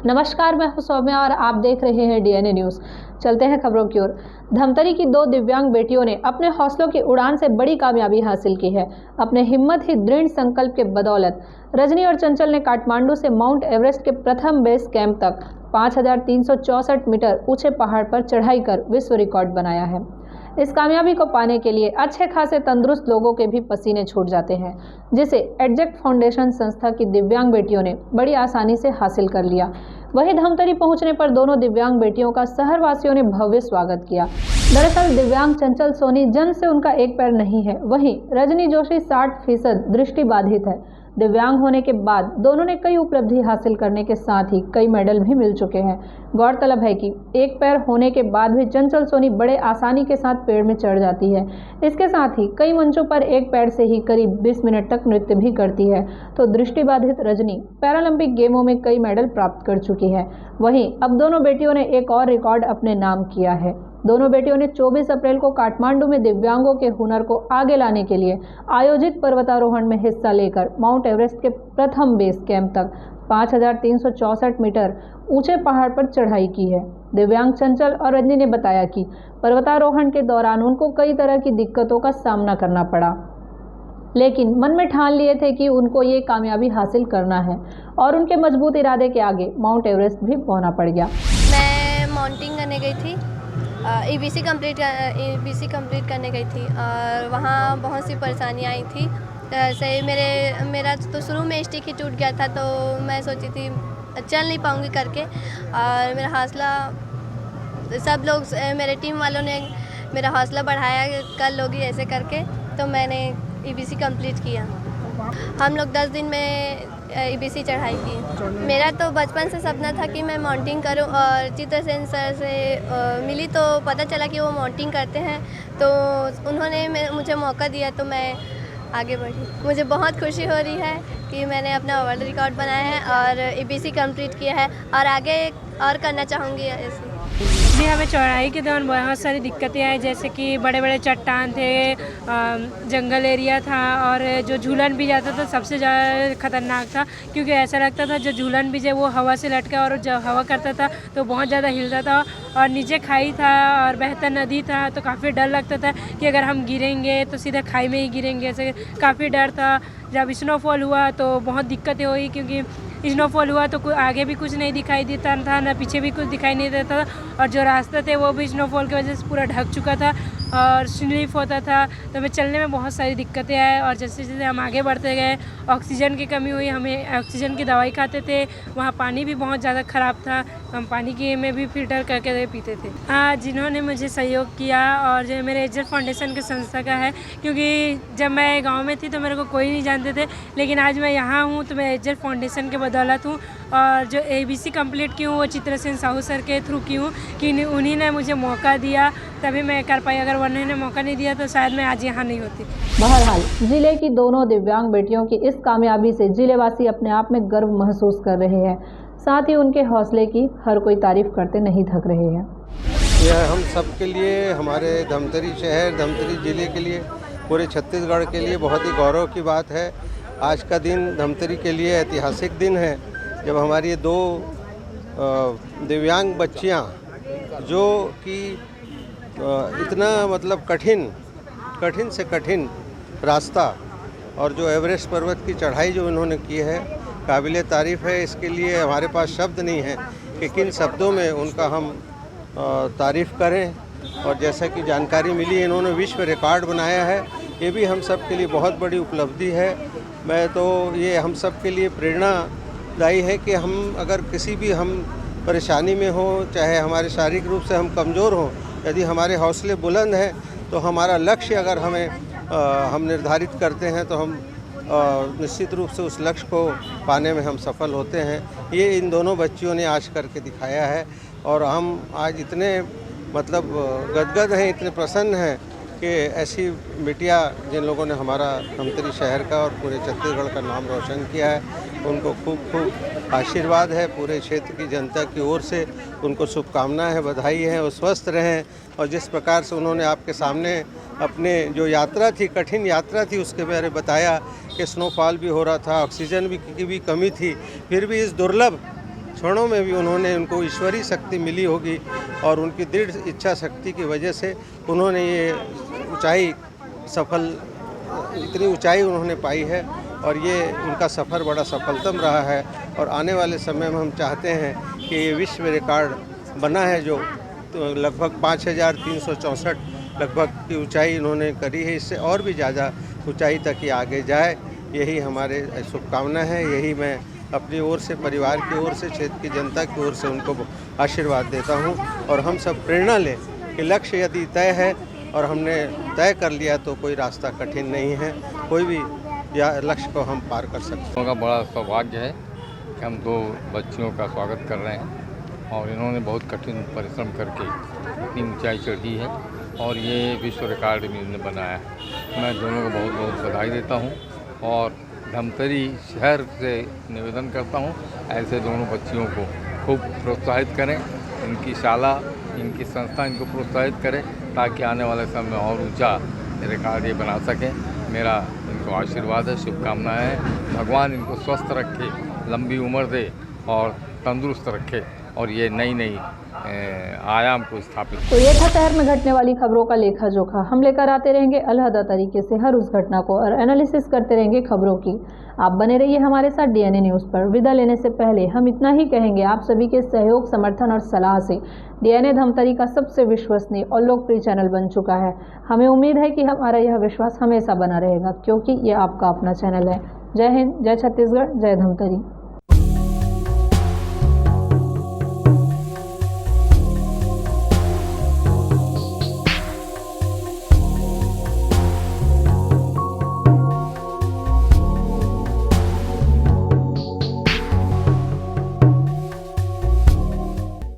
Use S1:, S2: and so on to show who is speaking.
S1: नमस्कार, मैं हूं सौम्या और आप देख रहे हैं डीएनए न्यूज़। चलते हैं खबरों की ओर। धमतरी की दो दिव्यांग बेटियों ने अपने हौसलों की उड़ान से बड़ी कामयाबी हासिल की है। अपने हिम्मत ही दृढ़ संकल्प के बदौलत रजनी और चंचल ने काठमांडू से माउंट एवरेस्ट के प्रथम बेस कैंप तक 5364 मीटर ऊंचे पहाड़ पर चढ़ाई कर विश्व रिकॉर्ड बनाया है। इस कामयाबी को पाने के लिए अच्छे खासे तंदुरुस्त लोगों के भी पसीने छूट जाते हैं, जिसे एडजेक्ट फाउंडेशन संस्था की दिव्यांग बेटियों ने बड़ी आसानी से हासिल कर लिया। वहीं धमतरी पहुंचने पर दोनों दिव्यांग बेटियों का शहर वासियों ने भव्य स्वागत किया। दरअसल दिव्यांग चंचल सोनी जन्म से उनका एक पैर नहीं है, वहीं रजनी जोशी 60% दृष्टि बाधित है। दिव्यांग होने के बाद दोनों ने कई उपलब्धि हासिल करने के साथ ही कई मेडल भी मिल चुके हैं। गौरतलब है कि एक पैर होने के बाद भी चंचल सोनी बड़े आसानी के साथ पेड़ में चढ़ जाती है। इसके साथ ही कई मंचों पर एक पैर से ही करीब 20 मिनट तक नृत्य भी करती है। तो दृष्टिबाधित रजनी पैरालंपिक गेमों में कई मेडल प्राप्त कर चुकी है। वहीं अब दोनों बेटियों ने एक और रिकॉर्ड अपने नाम किया है। दोनों बेटियों ने 24 अप्रैल को काठमांडू में दिव्यांगों के हुनर को आगे लाने के लिए आयोजित पर्वतारोहण में हिस्सा लेकर माउंट एवरेस्ट के प्रथम बेस कैंप तक 5364 मीटर ऊंचे पहाड़ पर चढ़ाई की है। दिव्यांग चंचल और रजनी ने बताया कि पर्वतारोहण के दौरान उनको कई तरह की दिक्कतों का सामना करना पड़ा, लेकिन मन में ठान लिए थे कि उनको ये कामयाबी हासिल करना है और उनके मजबूत इरादे के आगे माउंट एवरेस्ट भी पहुंचना पड़ गया।
S2: मैं माउंटिंग करने गई थी, ईबीसी कंप्लीट करने गई थी और वहाँ बहुत सी परेशानियाँ आई थी। जैसे मेरा तो शुरू में स्टिक ही टूट गया था, तो मैं सोची थी चल नहीं पाऊँगी करके, और मेरा हौसला सब लोग मेरे टीम वालों ने मेरा हौसला बढ़ाया, कर लोगी ऐसे करके, तो मैंने ईबीसी कंप्लीट किया। हम लोग 10 दिन में ईबीसी चढ़ाई की। मेरा तो बचपन से सपना था कि मैं माउंटिंग करूं, और चित्रसेन सर से मिली तो पता चला कि वो माउंटिंग करते हैं, तो उन्होंने मुझे मौका दिया, तो मैं आगे बढ़ी। मुझे बहुत खुशी हो रही है कि मैंने अपना वर्ल्ड रिकॉर्ड बनाया है और ईबीसी कंप्लीट किया है, और आगे और करना चाहूँगी ऐसे।
S3: जी, हमें चौड़ाई के दौरान बहुत सारी दिक्कतें आई, जैसे कि बड़े बड़े चट्टान थे, जंगल एरिया था, और जो झूलन भी जाता था सबसे ज़्यादा खतरनाक था, क्योंकि ऐसा लगता था जो झूलन भी जो वो हवा से लटका, और जब हवा करता था तो बहुत ज़्यादा हिलता था, और नीचे खाई था और बहता नदी था, तो काफ़ी डर लगता था कि अगर हम गिरेंगे तो सीधा खाई में ही गिरेंगे, ऐसे काफ़ी डर था। जब स्नोफॉल हुआ तो बहुत दिक्कतें हुई, क्योंकि स्नोफॉल हुआ तो आगे भी कुछ नहीं दिखाई देता था, ना पीछे भी कुछ दिखाई नहीं देता था, और जो रास्ते थे वो भी स्नोफॉल की वजह से पूरा ढक चुका था और स्लिप होता था, तो हमें चलने में बहुत सारी दिक्कतें आई। और जैसे जैसे हम आगे बढ़ते गए, ऑक्सीजन की कमी हुई, हमें ऑक्सीजन की दवाई खाते थे, वहाँ पानी भी बहुत ज़्यादा ख़राब था, हम पानी की में भी फ़िल्टर करके पीते थे। जिन्होंने मुझे सहयोग किया, और जो मेरे एडजेक्ट फाउंडेशन के संस्था का है, क्योंकि जब मैं गाँव में थी तो मेरे को कोई नहीं जानते थे, लेकिन आज मैं यहाँ हूँ तो मैं एडजेक्ट फाउंडेशन के बदौलत हूँ। और जो ईबीसी कंप्लीट की हूँ वो चित्रसेन साहू सर के थ्रू की हूँ, कि उन्हीं ने मुझे मौका दिया तभी मैं कर पाई, अगर उन्होंने मौका नहीं दिया तो शायद मैं आज यहाँ नहीं होती।
S1: बहरहाल जिले की दोनों दिव्यांग बेटियों की इस कामयाबी से जिलेवासी अपने आप में गर्व महसूस कर रहे हैं, साथ ही उनके हौसले की हर कोई तारीफ करते नहीं थक रहे हैं।
S4: यह हम सब के लिए, हमारे धमतरी शहर, धमतरी जिले के लिए, पूरे छत्तीसगढ़ के लिए बहुत ही गौरव की बात है। आज का दिन धमतरी के लिए ऐतिहासिक दिन है, जब हमारी ये दो दिव्यांग बच्चियां, जो कि इतना मतलब कठिन से कठिन रास्ता और जो एवरेस्ट पर्वत की चढ़ाई जो इन्होंने की है, काबिले तारीफ़ है। इसके लिए हमारे पास शब्द नहीं है कि किन शब्दों में उनका हम तारीफ़ करें। और जैसा कि जानकारी मिली, इन्होंने विश्व रिकॉर्ड बनाया है, ये भी हम सब के लिए बहुत बड़ी उपलब्धि है। मैं तो ये हम सब के लिए प्रेरणादायी है कि हम अगर किसी भी हम परेशानी में हो, चाहे हमारे शारीरिक रूप से हम कमज़ोर हों, यदि हमारे हौसले बुलंद हैं तो हमारा लक्ष्य अगर हम निर्धारित करते हैं तो हम निश्चित रूप से उस लक्ष्य को पाने में हम सफल होते हैं। ये इन दोनों बच्चियों ने आज करके दिखाया है, और हम आज इतने मतलब गदगद हैं, इतने प्रसन्न हैं कि ऐसी बिटिया जिन लोगों ने हमारा धमतरी शहर का और पूरे छत्तीसगढ़ का नाम रोशन किया है, उनको खूब खूब आशीर्वाद है। पूरे क्षेत्र की जनता की ओर से उनको शुभकामनाएं हैं, बधाई है, वो स्वस्थ रहें। और जिस प्रकार से उन्होंने आपके सामने अपने जो यात्रा थी, कठिन यात्रा थी, उसके बारे में बताया कि स्नोफॉल भी हो रहा था, ऑक्सीजन की भी कमी थी, फिर भी इस दुर्लभ क्षणों में भी उन्होंने उनको ईश्वरीय शक्ति मिली होगी और उनकी दृढ़ इच्छा शक्ति की वजह से उन्होंने ये ऊंचाई इतनी ऊंचाई उन्होंने पाई है और ये उनका सफ़र बड़ा सफलतम रहा है। और आने वाले समय में हम चाहते हैं कि ये विश्व रिकॉर्ड बना है जो लगभग 5364 लगभग की ऊंचाई इन्होंने करी है। इससे और भी ज़्यादा ऊंचाई तक ये आगे जाए, यही हमारे शुभकामना है। यही मैं अपनी ओर से, परिवार की ओर से, क्षेत्र की जनता की ओर से उनको आशीर्वाद देता हूं। और हम सब प्रेरणा लें कि लक्ष्य यदि तय है और हमने तय कर लिया तो कोई रास्ता कठिन नहीं है, कोई भी या लक्ष्य को हम पार कर सकते हैं।
S5: उनका बड़ा सौभाग्य है कि हम 2 बच्चियों का स्वागत कर रहे हैं और इन्होंने बहुत कठिन परिश्रम करके इतनी ऊंचाई चढ़ी है और ये विश्व रिकॉर्ड भी इन्होंने बनाया है। मैं दोनों को बहुत बहुत बधाई देता हूँ और धमतरी शहर से निवेदन करता हूँ ऐसे दोनों बच्चियों को खूब प्रोत्साहित करें, इनकी शाला, इनकी संस्था इनको प्रोत्साहित करें ताकि आने वाले समय में और ऊंचा रिकॉर्ड ये बना सकें। मेरा इनको आशीर्वाद है, शुभकामनाएं हैं। भगवान इनको स्वस्थ रखे, लंबी उम्र दे और तंदुरुस्त रखे और ये नई आयाम को स्थापित।
S1: तो ये था शहर में घटने वाली खबरों का लेखा जोखा। हम लेकर आते रहेंगे अलहदा तरीके से हर उस घटना को और एनालिसिस करते रहेंगे खबरों की। आप बने रहिए हमारे साथ डीएनए न्यूज़ पर। विदा लेने से पहले हम इतना ही कहेंगे, आप सभी के सहयोग, समर्थन और सलाह से डीएनए धमतरी का सबसे विश्वसनीय और लोकप्रिय चैनल बन चुका है। हमें उम्मीद है कि हमारा यह विश्वास हमेशा बना रहेगा क्योंकि ये आपका अपना चैनल है। जय हिंद, जय छत्तीसगढ़, जय धमतरी।